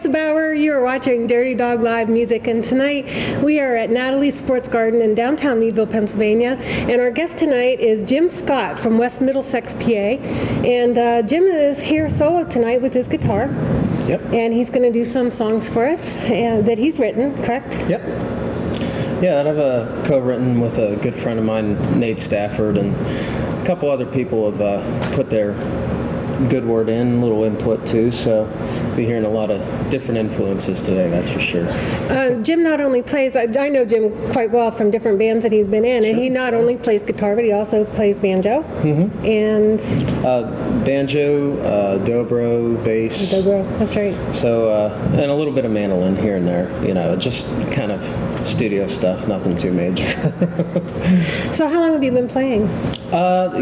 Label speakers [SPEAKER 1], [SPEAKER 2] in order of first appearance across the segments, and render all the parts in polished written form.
[SPEAKER 1] Bauer. You are watching Dirty Dog Live Music, and tonight we are at Natalie's Sports Garden in downtown Meadville, Pennsylvania, and our guest tonight is Jim Scott from West Middlesex, PA, and Jim is here solo tonight with his guitar.
[SPEAKER 2] Yep.
[SPEAKER 1] And he's going to do some songs for us that he's written, correct?
[SPEAKER 2] Yep. Yeah, I've co-written with a good friend of mine, Nate Stafford, and a couple other people have put their good word in, a little input too, so be hearing a lot of different influences today, that's for sure.
[SPEAKER 1] Jim not only plays, I know Jim quite well from different bands that he's been in, and he not only plays guitar, but he also plays banjo.
[SPEAKER 2] Mm-hmm.
[SPEAKER 1] And
[SPEAKER 2] banjo, dobro, bass.
[SPEAKER 1] Dobro, that's right.
[SPEAKER 2] So, and a little bit of mandolin here and there, just kind of studio stuff, nothing too major.
[SPEAKER 1] So how long have you been playing?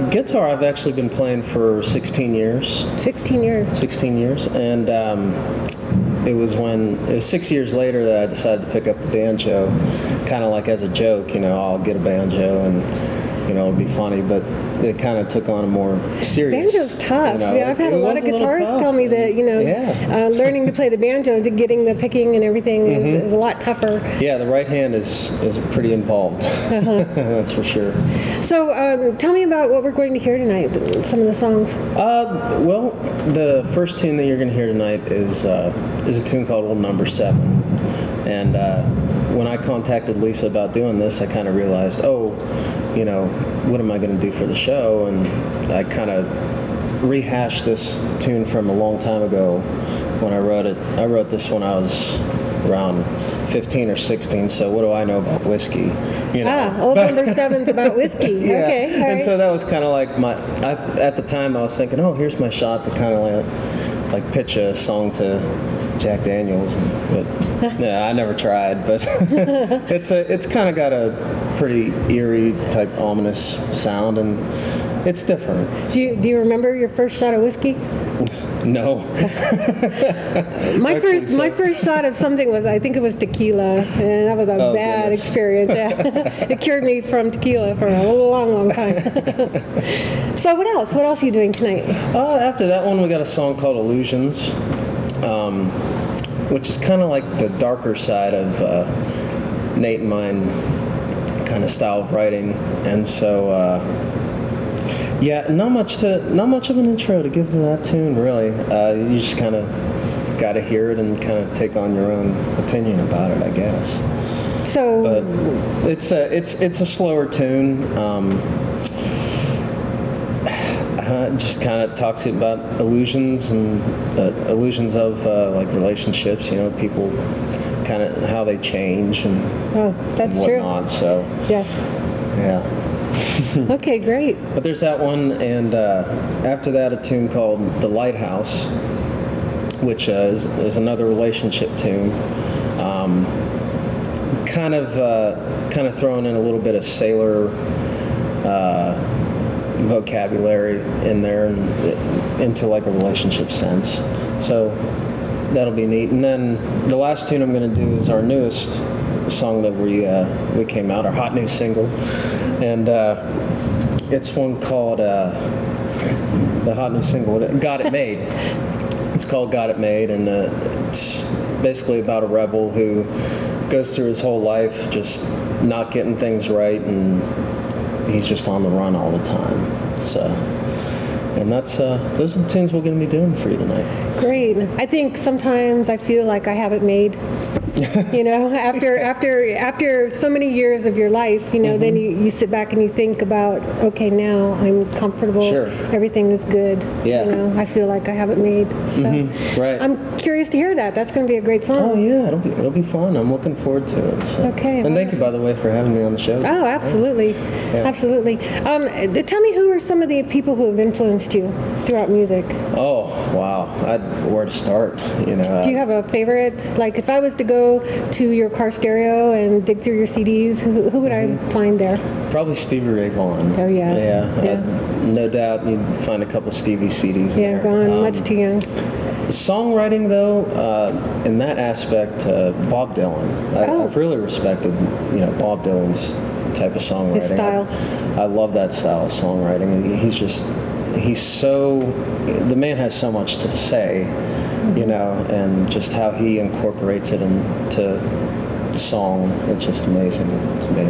[SPEAKER 2] Guitar I've actually been playing for 16 years.
[SPEAKER 1] 16 years.
[SPEAKER 2] 16 years, and it was 6 years later that I decided to pick up the banjo, kind of like as a joke, I'll get a banjo and it'll be funny, but it kind of took on a more serious.
[SPEAKER 1] Banjo's tough. Yeah, I've had a lot of guitarists tell me that learning to play the banjo to getting the picking and everything is a lot tougher.
[SPEAKER 2] Yeah, the right hand is pretty involved. That's for sure.
[SPEAKER 1] So tell me about what we're going to hear tonight. Some of the songs.
[SPEAKER 2] Well, the first tune that you're going to hear tonight is a tune called Old Number 7, and when I contacted Lisa about doing this, I kind of realized, what am I going to do for the show? And I kind of rehashed this tune from a long time ago when I wrote it. I wrote this when I was around 15 or 16, so what do I know about whiskey?
[SPEAKER 1] Old Number 7's about whiskey.
[SPEAKER 2] Yeah.
[SPEAKER 1] Okay, all right.
[SPEAKER 2] And so that was kind of like at the time I was thinking, here's my shot to kind of like pitch a song to Jack Daniels, but I never tried. But it's kind of got a pretty eerie type ominous sound, and it's different.
[SPEAKER 1] Do you remember your first shot of whiskey?
[SPEAKER 2] No.
[SPEAKER 1] My first shot of something was, I think it was tequila, and that was a bad experience. Yeah. It cured me from tequila for a long time. So what else? What else are you doing tonight?
[SPEAKER 2] After that one, we got a song called Illusions, which is kind of like the darker side of Nate and mine kind of style of writing, and so. Not much of an intro to give to that tune, really. You just kind of got to hear it and kind of take on your own opinion about it, I guess.
[SPEAKER 1] So,
[SPEAKER 2] but it's a slower tune. Just kind of talks about illusions and illusions of like relationships. People kind of how they change and
[SPEAKER 1] that's
[SPEAKER 2] and whatnot.
[SPEAKER 1] True.
[SPEAKER 2] So
[SPEAKER 1] yes.
[SPEAKER 2] Yeah.
[SPEAKER 1] Okay, great.
[SPEAKER 2] But there's that one, and after that, a tune called The Lighthouse, which is another relationship tune. Kind of throwing in a little bit of sailor vocabulary in there and into like a relationship sense. So that'll be neat. And then the last tune I'm going to do is our newest song that we came out, our hot new single, and it's one called the hot new single, Got It Made. It's called Got It Made, and it's basically about a rebel who goes through his whole life just not getting things right, and he's just on the run all the time. So, and those are the tunes we're going to be doing for you tonight.
[SPEAKER 1] Great. I think sometimes I feel like I have it made. After so many years of your life, then you sit back and you think about, okay, now I'm comfortable.
[SPEAKER 2] Sure.
[SPEAKER 1] Everything is good.
[SPEAKER 2] Yeah.
[SPEAKER 1] I feel like I have it made. So
[SPEAKER 2] right.
[SPEAKER 1] I'm curious to hear that. That's going to be a great song.
[SPEAKER 2] Oh yeah, it'll be fun. I'm looking forward to it. So.
[SPEAKER 1] Okay.
[SPEAKER 2] And thank you, by the way, for having me on the show.
[SPEAKER 1] Oh, absolutely.
[SPEAKER 2] Yeah.
[SPEAKER 1] Absolutely. Tell me, who are some of the people who have influenced you throughout music?
[SPEAKER 2] Oh, wow. Where to start?
[SPEAKER 1] Do you have a favorite? Like, if I was to go to your car stereo and dig through your CDs, who would I find there?
[SPEAKER 2] Probably Stevie Ray Vaughan.
[SPEAKER 1] Oh, yeah.
[SPEAKER 2] Yeah. No doubt you'd find a couple Stevie CDs in there.
[SPEAKER 1] Gone much too young.
[SPEAKER 2] Songwriting, though, in that aspect, Bob Dylan. I've really respected, Bob Dylan's type of songwriting.
[SPEAKER 1] His style.
[SPEAKER 2] I love that style of songwriting. The man has so much to say, you know, and just how he incorporates it into song. It's just amazing to me.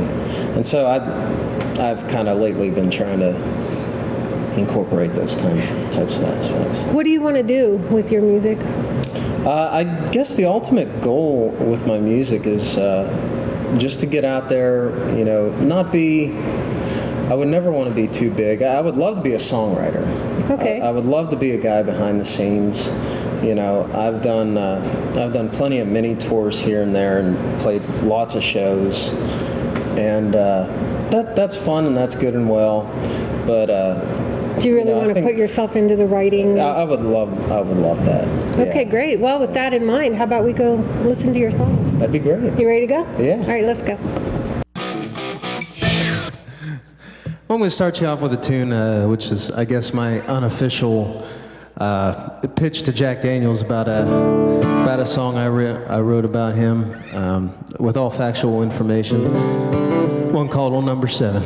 [SPEAKER 2] And so I've kind of lately been trying to incorporate those types of aspects.
[SPEAKER 1] What do you want to do with your music?
[SPEAKER 2] I guess the ultimate goal with my music is just to get out there, you know, I would never want to be too big. I would love to be a songwriter.
[SPEAKER 1] Okay.
[SPEAKER 2] I would love to be a guy behind the scenes. You know, I've done plenty of mini tours here and there and played lots of shows, and that's fun and that's good and well. But
[SPEAKER 1] do you really want to put yourself into the writing?
[SPEAKER 2] I would love that.
[SPEAKER 1] Okay,
[SPEAKER 2] Yeah.
[SPEAKER 1] Great. Well, with that in mind, how about we go listen to your songs?
[SPEAKER 2] That'd be great.
[SPEAKER 1] You ready to go?
[SPEAKER 2] Yeah.
[SPEAKER 1] All right, let's go.
[SPEAKER 3] Well, I'm going to start you off with a tune, which is, I guess, my unofficial pitch to Jack Daniels about a song I wrote about him, with all factual information. One called on Number 7.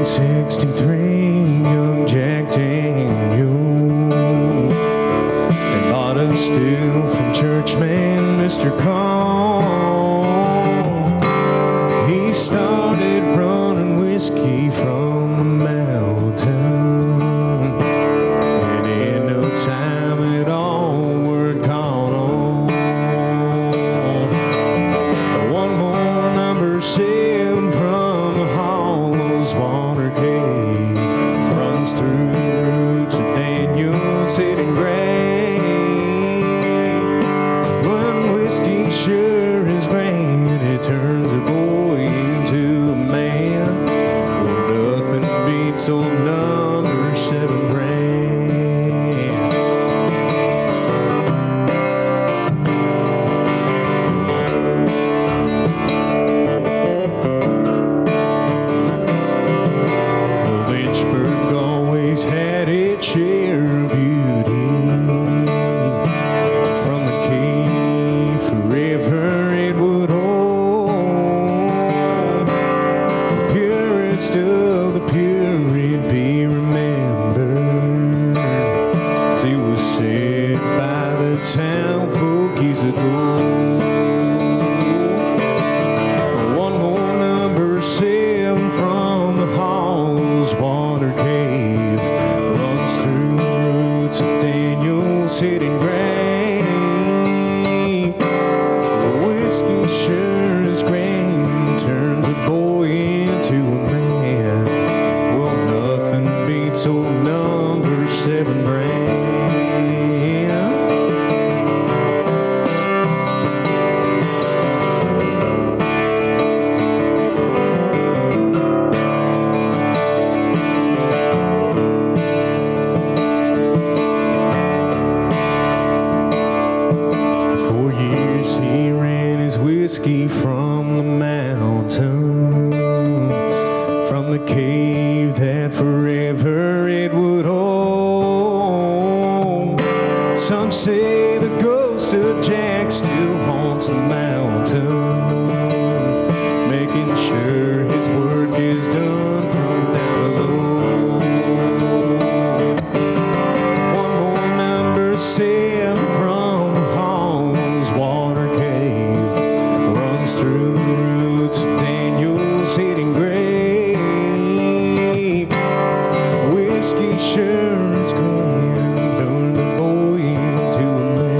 [SPEAKER 3] 63, young Jack Daniel, and bought a stew from churchman Mr. Call. He started running whiskey from the mountain, and in no time at all, word caught on. One more Number 7 from the Hollow's Water Cave runs through the roots of Daniel's hidden grave. When whiskey sure is grand, it turns a boy into a man. Well, nothing beats old Number 7 brand. Lynchburg always had its share of beauty. From the cave forever it would hold. The purest of the pure it'd be remembered. 'Cause it was said by the town folk years ago. One more Number 7 from the Hall's Water Cave runs through the roots of Daniel's hidden grave. The whiskey sure is grand, turns a boy into a man. Well, nothing beats old Number 7 brand. For years he ran his whiskey from the mountain, from the cave that forever it would hold. Some say the ghost of Jack still haunts the mountain, making sure his work is done from down below. One more Number 7 from the Hall's Water Cave runs through the roots of Daniel's hidden grave. Whiskey sure is grand, turned the boy into a man.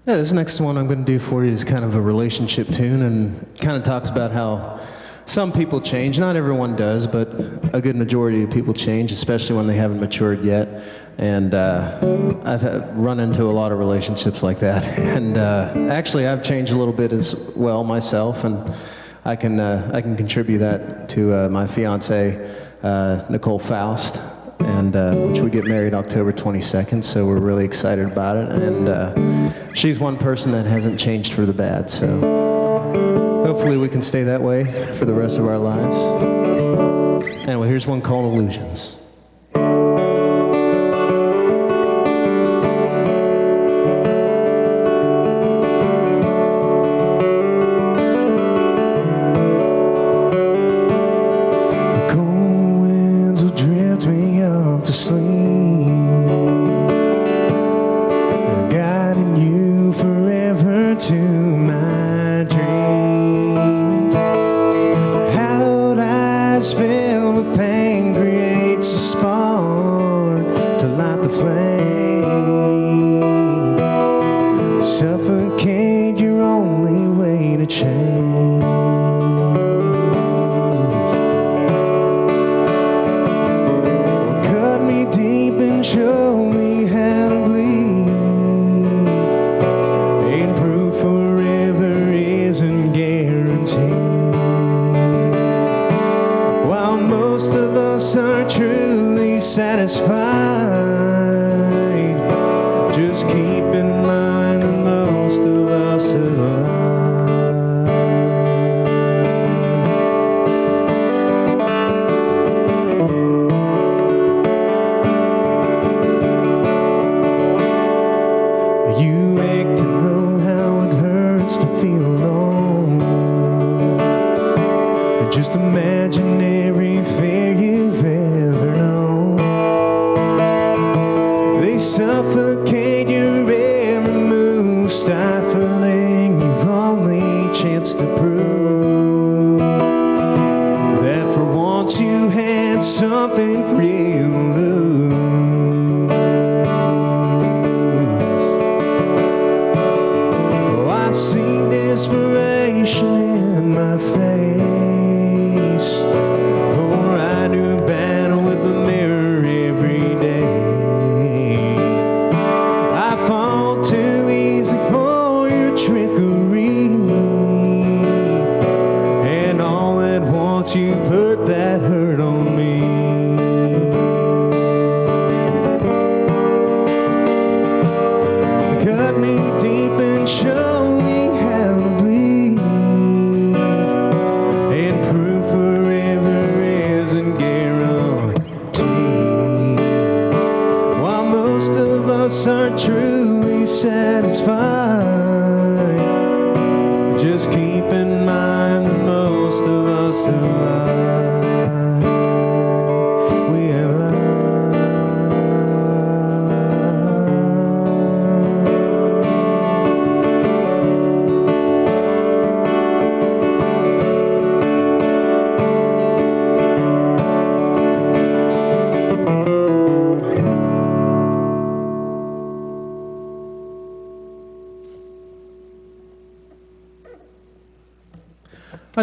[SPEAKER 3] Yeah, this next one I'm going to do for you is kind of a relationship tune and kind of talks about how some people change. Not everyone does, but a good majority of people change, especially when they haven't matured yet. And I've run into a lot of relationships like that. And actually, I've changed a little bit as well myself, and I can contribute that to my fiance, Nicole Faust, and which we get married October 22nd, so we're really excited about it. And she's one person that hasn't changed for the bad, so hopefully we can stay that way for the rest of our lives. Anyway, here's one called Illusions.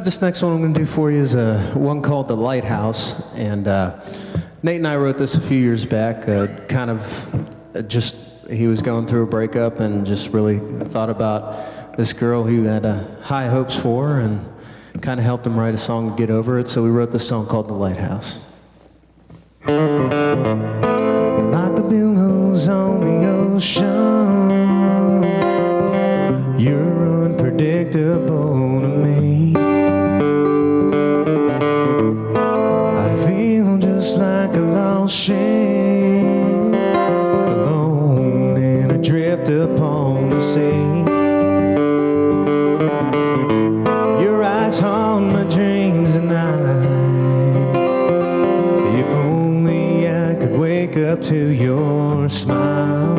[SPEAKER 3] This next one I'm going to do for you is one called The Lighthouse, and Nate and I wrote this a few years back, he was going through a breakup and just really thought about this girl he had high hopes for, and kind of helped him write a song to get over it, so we wrote this song called The Lighthouse. Like the billows on the ocean, you're unpredictable to me. Ship alone and adrift upon the sea. Your eyes haunt my dreams at night. If only I could wake up to your smile,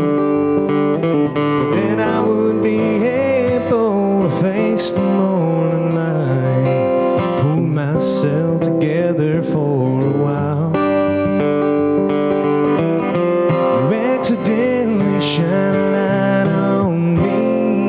[SPEAKER 3] then I would be able to face the morning light, pull myself together for a while. Accidentally shine a light on me.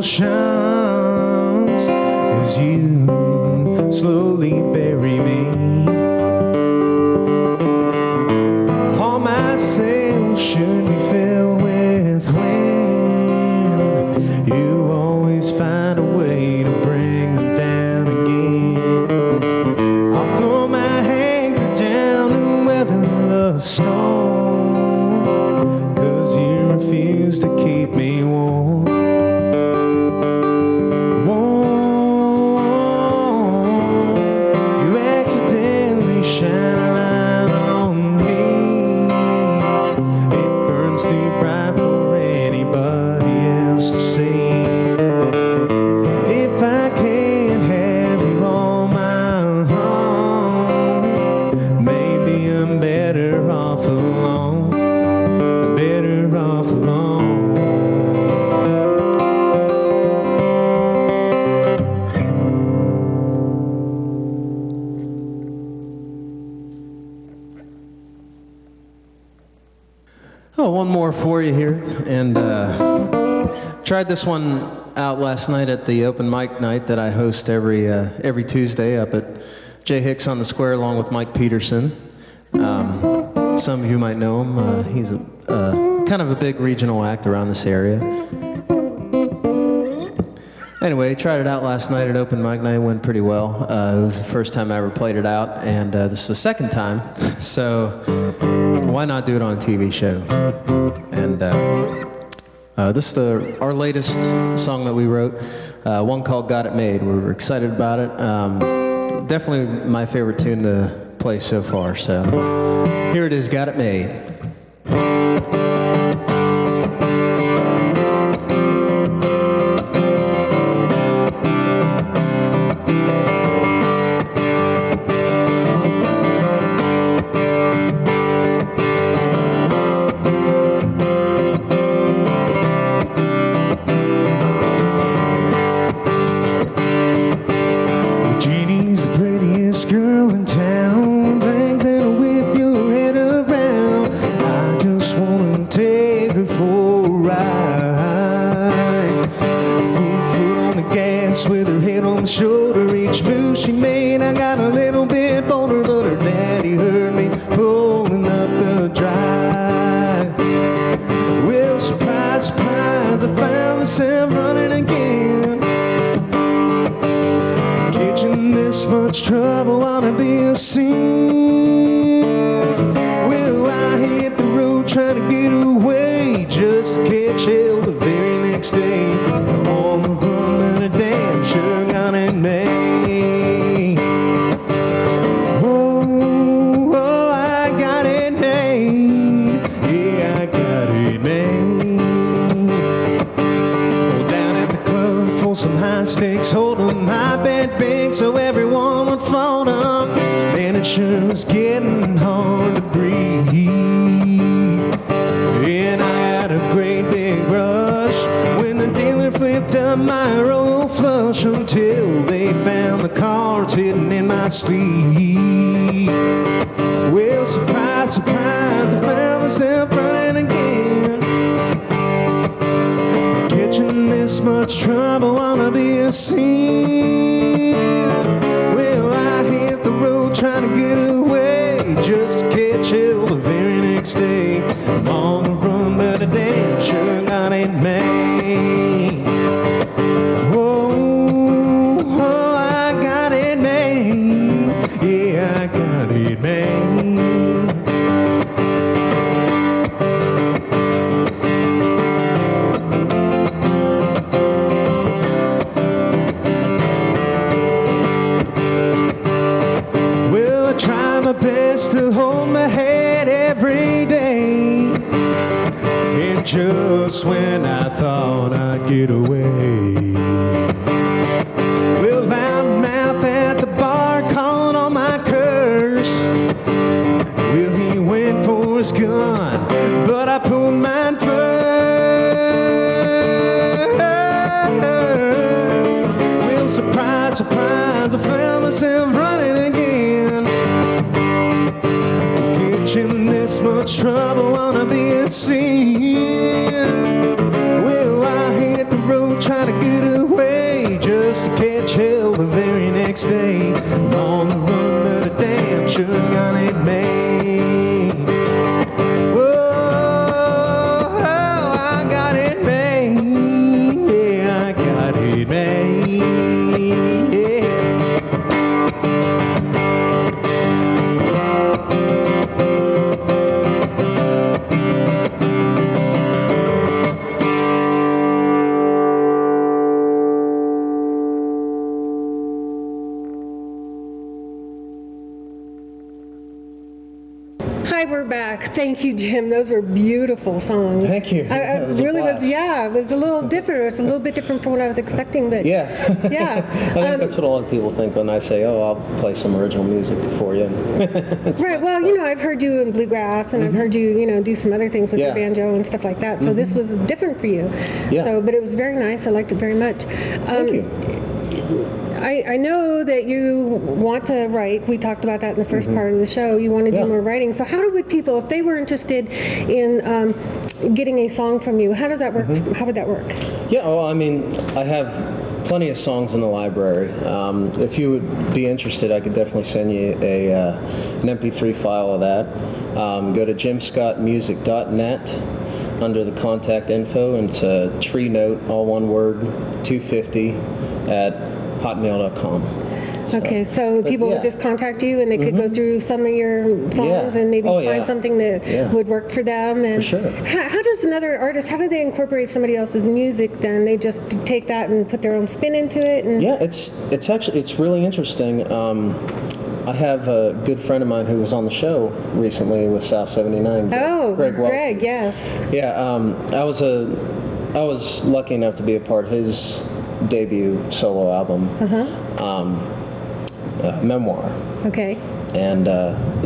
[SPEAKER 3] still shines as you slowly bury me. All my sails should be filled with wind. You always find a way to bring them down again. I'll throw my anchor down to weather the storm, 'cause you refuse to keep me warm. You accidentally shine a light on me. It burns too bright for anybody else to see. If I can't have you on my own, maybe I'm better off alone. Better off alone. Oh, one more for you here, and tried this one out last night at the open mic night that I host every Tuesday up at Jay Hicks on the Square, along with Mike Peterson. Some of you might know him. He's a kind of a big regional act around this area. Anyway, tried it out last night at open mic night. It went pretty well. It was the first time I ever played it out, and this is the second time. So why not do it on a TV show? And this is our latest song that we wrote, one called "Got It Made." We're excited about it. Definitely my favorite tune to play so far. So here it is, "Got It Made." Jeannie's the prettiest girl in town, things that'll whip your head around. I just wanna take her for a ride. Full foot on the gas with her head on my shoulder. Each move she made, I got a little bit bolder, but her daddy heard me pulling up the drive. Well, surprise, surprise, I found myself running again. This much trouble ought to be a sin. Well, I hit the road trying to get away, just to catch hell the very next day. I'm on the run, but I damn sure got it made. Oh, I got it made. Yeah, I got it made. Well, down at the club for some high stakes hold'em, I bet big so everyone would fall up. Man, it sure was getting hard to breathe. And I had a great big rush when the dealer flipped up my royal flush, until they found the cards hidden in my sleeve. Well, surprise, surprise, I found myself running again. Catching this much trouble ought to be a sin. Well, I hit the road trying to get away, just to catch hell the very next day. I'm on the run, but I damn sure got it made. Oh, I got it made. Yeah, I got it made. My best to hold my head every day, and just when I thought I'd get away, well, loudmouth at the bar calling on my curse. Well, he went for his gun, but I pulled mine first. Well, surprise, surprise, I found myself running again. Catching this much trouble ought to be a sin. Well, I hit the road trying to get next day. I'm on the run, but a damn sure gun ain't made. Whoa, I got it made. Yeah, I got it made. Yeah.
[SPEAKER 1] Hi, we're back. Thank you, Jim. Those were beautiful songs.
[SPEAKER 2] Thank you.
[SPEAKER 1] I
[SPEAKER 2] It was a
[SPEAKER 1] really was,
[SPEAKER 2] blast.
[SPEAKER 1] yeah, it was a little different. It was a little bit different from what I was expecting, but
[SPEAKER 2] Yeah.
[SPEAKER 1] yeah.
[SPEAKER 2] I think that's what a lot of people think when I say, "Oh, I'll play some original music for you."
[SPEAKER 1] Right. Well, you know, I've heard you in bluegrass, and I've heard you, you know, do some other things with your
[SPEAKER 2] Yeah.
[SPEAKER 1] banjo and stuff like that. So this was different for you.
[SPEAKER 2] Yeah.
[SPEAKER 1] So, but it was very nice. I liked it very much.
[SPEAKER 2] Thank you.
[SPEAKER 1] I know that you want to write. We talked about that in the first part of the show. You want to do
[SPEAKER 2] Yeah.
[SPEAKER 1] more writing. So how would people, if they were interested in getting a song from you, how does that work? How would that work?
[SPEAKER 2] Yeah, well, I mean, I have plenty of songs in the library. If you would be interested, I could definitely send you an MP3 file of that. Go to jimscottmusic.net under the contact info, and it's a tree note, all one word, 250 at hotmail.com.
[SPEAKER 1] Okay, so people
[SPEAKER 2] yeah.
[SPEAKER 1] would just contact you, and they could go through some of your songs
[SPEAKER 2] Yeah.
[SPEAKER 1] and maybe
[SPEAKER 2] Oh,
[SPEAKER 1] find
[SPEAKER 2] yeah.
[SPEAKER 1] something that
[SPEAKER 2] Yeah.
[SPEAKER 1] would work for them. And
[SPEAKER 2] For sure.
[SPEAKER 1] How does another artist? How do they incorporate somebody else's music? Then they just take that and put their own spin into it. And
[SPEAKER 2] Yeah, it's actually it's really interesting. I have a good friend of mine who was on the show recently with South 79.
[SPEAKER 1] oh,
[SPEAKER 2] Greg Welty.
[SPEAKER 1] Greg, yes.
[SPEAKER 2] Yeah, I was lucky enough to be a part of his debut solo album, Memoir.
[SPEAKER 1] Okay.
[SPEAKER 2] And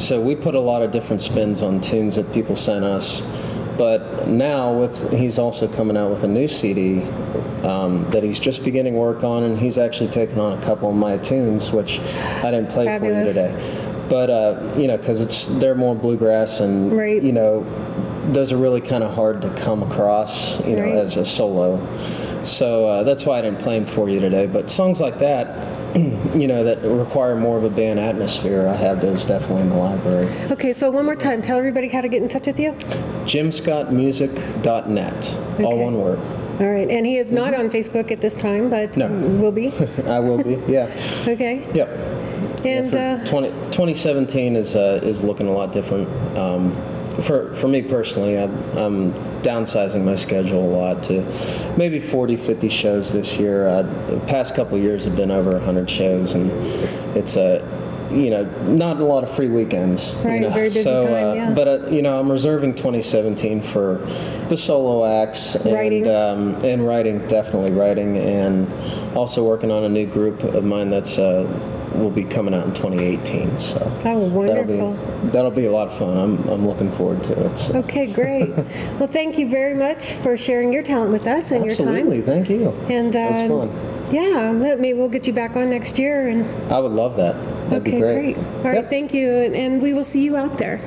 [SPEAKER 2] so we put a lot of different spins on tunes that people sent us. But now he's also coming out with a new CD that he's just beginning work on, and he's actually taken on a couple of my tunes, which I didn't play
[SPEAKER 1] Fabulous.
[SPEAKER 2] for you today. But you know, because they're more bluegrass, and
[SPEAKER 1] Right.
[SPEAKER 2] you know, those are really kind of hard to come across, you know,
[SPEAKER 1] Right.
[SPEAKER 2] as a solo. So that's why I didn't play them for you today. But songs like that, you know, that require more of a band atmosphere, I have those definitely in the library.
[SPEAKER 1] Okay, so one more time, tell everybody how to get in touch with you.
[SPEAKER 2] jimscottmusic.net, all
[SPEAKER 1] Okay.
[SPEAKER 2] one word.
[SPEAKER 1] All right, and he is not on Facebook at this time, but
[SPEAKER 2] No.
[SPEAKER 1] will be.
[SPEAKER 2] I will be, yeah.
[SPEAKER 1] Okay.
[SPEAKER 2] Yep.
[SPEAKER 1] And
[SPEAKER 2] Yeah, for 2017 is looking a lot different. For me personally, I'm downsizing my schedule a lot to maybe 40, 50 shows this year. The past couple of years have been over 100 shows, and it's you know, not a lot of free weekends.
[SPEAKER 1] Right,
[SPEAKER 2] you know?
[SPEAKER 1] very busy
[SPEAKER 2] so,
[SPEAKER 1] time, yeah.
[SPEAKER 2] But you know, I'm reserving 2017 for the solo acts
[SPEAKER 1] Writing.
[SPEAKER 2] and writing, definitely writing, and also working on a new group of mine that's will be coming out in 2018. So
[SPEAKER 1] Oh, wonderful.
[SPEAKER 2] that'll be a lot of fun. I'm looking forward to it. So.
[SPEAKER 1] Okay, great. Well, thank you very much for sharing your talent with us and
[SPEAKER 2] Absolutely,
[SPEAKER 1] your time.
[SPEAKER 2] thank you.
[SPEAKER 1] And
[SPEAKER 2] That was fun.
[SPEAKER 1] yeah, maybe we'll get you back on next year. And
[SPEAKER 2] I would love that. That'd
[SPEAKER 1] okay,
[SPEAKER 2] be great.
[SPEAKER 1] All right,
[SPEAKER 2] Yep.
[SPEAKER 1] thank you, and we will see you out there.